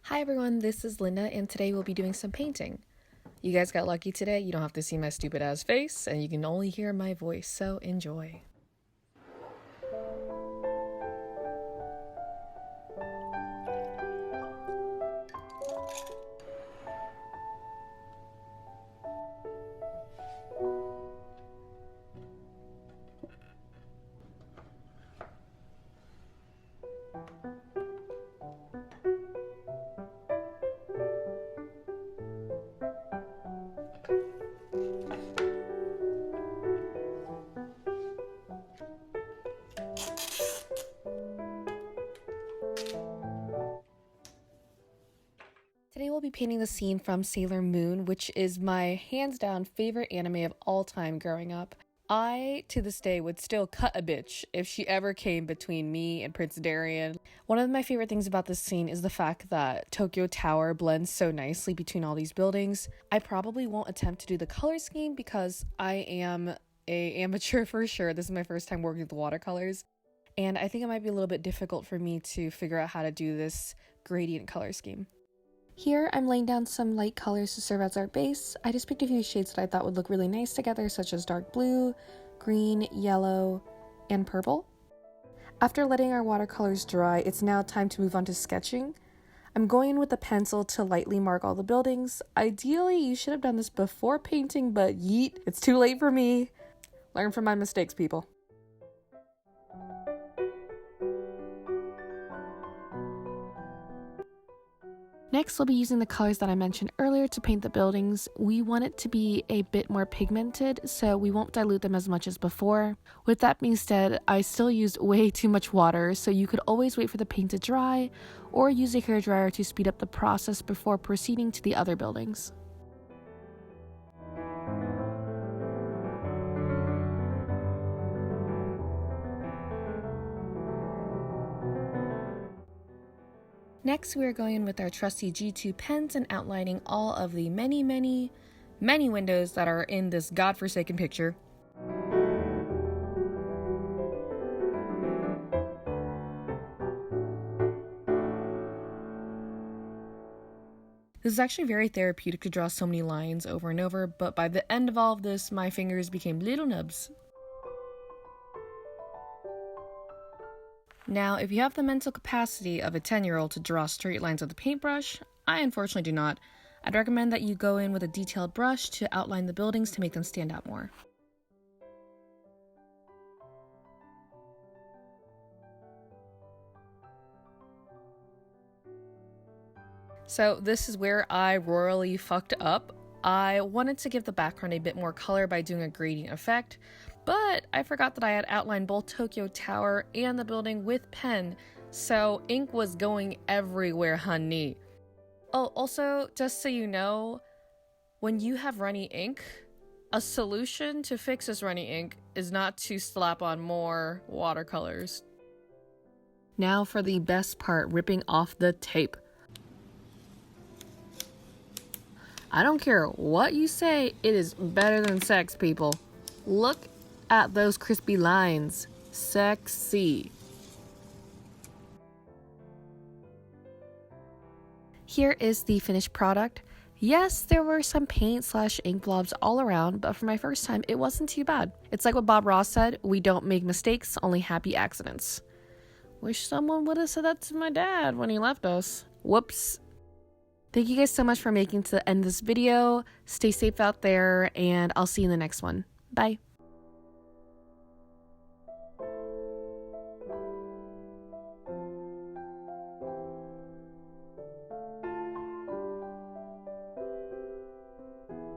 Hi everyone, this is Linda and today we'll be doing some painting. You guys got lucky today, you don't have to see my stupid ass face and you can only hear my voice, so enjoy. Today we'll be painting the scene from Sailor Moon, which is my hands down favorite anime of all time growing up. I, to this day, would still cut a bitch if she ever came between me and Prince Darien. One of my favorite things about this scene is the fact that Tokyo Tower blends so nicely between all these buildings. I probably won't attempt to do the color scheme because I am an amateur for sure. This is my first time working with watercolors. And I think it might be a little bit difficult for me to figure out how to do this gradient color scheme. Here, I'm laying down some light colors to serve as our base. I just picked a few shades that I thought would look really nice together, such as dark blue, green, yellow, and purple. After letting our watercolors dry, it's now time to move on to sketching. I'm going in with a pencil to lightly mark all the buildings. Ideally, you should have done this before painting, but yeet, it's too late for me. Learn from my mistakes, people. Next, we'll be using the colors that I mentioned earlier to paint the buildings. We want it to be a bit more pigmented, so we won't dilute them as much as before. With that being said, I still used way too much water, so you could always wait for the paint to dry, or use a hairdryer to speed up the process before proceeding to the other buildings. Next, we are going in with our trusty G2 pens and outlining all of the many windows that are in this godforsaken picture. This is actually very therapeutic to draw so many lines over and over, but by the end of all of this, my fingers became little nubs. Now, if you have the mental capacity of a 10-year-old to draw straight lines with a paintbrush, I unfortunately do not. I'd recommend that you go in with a detailed brush to outline the buildings to make them stand out more. So this is where I royally fucked up. I wanted to give the background a bit more color by doing a gradient effect, but I forgot that I had outlined both Tokyo Tower and the building with pen, so ink was going everywhere, honey. Oh, also, just so you know, when you have runny ink, a solution to fix this runny ink is not to slap on more watercolors. Now for the best part, ripping off the tape. I don't care what you say, it is better than sex, people. Look at those crispy lines. Sexy. Here is the finished product. Yes, there were some paint/ink blobs all around, but for my first time, it wasn't too bad. It's like what Bob Ross said, we don't make mistakes, only happy accidents. Wish someone would have said that to my dad when he left us. Whoops. Thank you guys so much for making it to the end of this video. Stay safe out there, and I'll see you in the next one. Bye.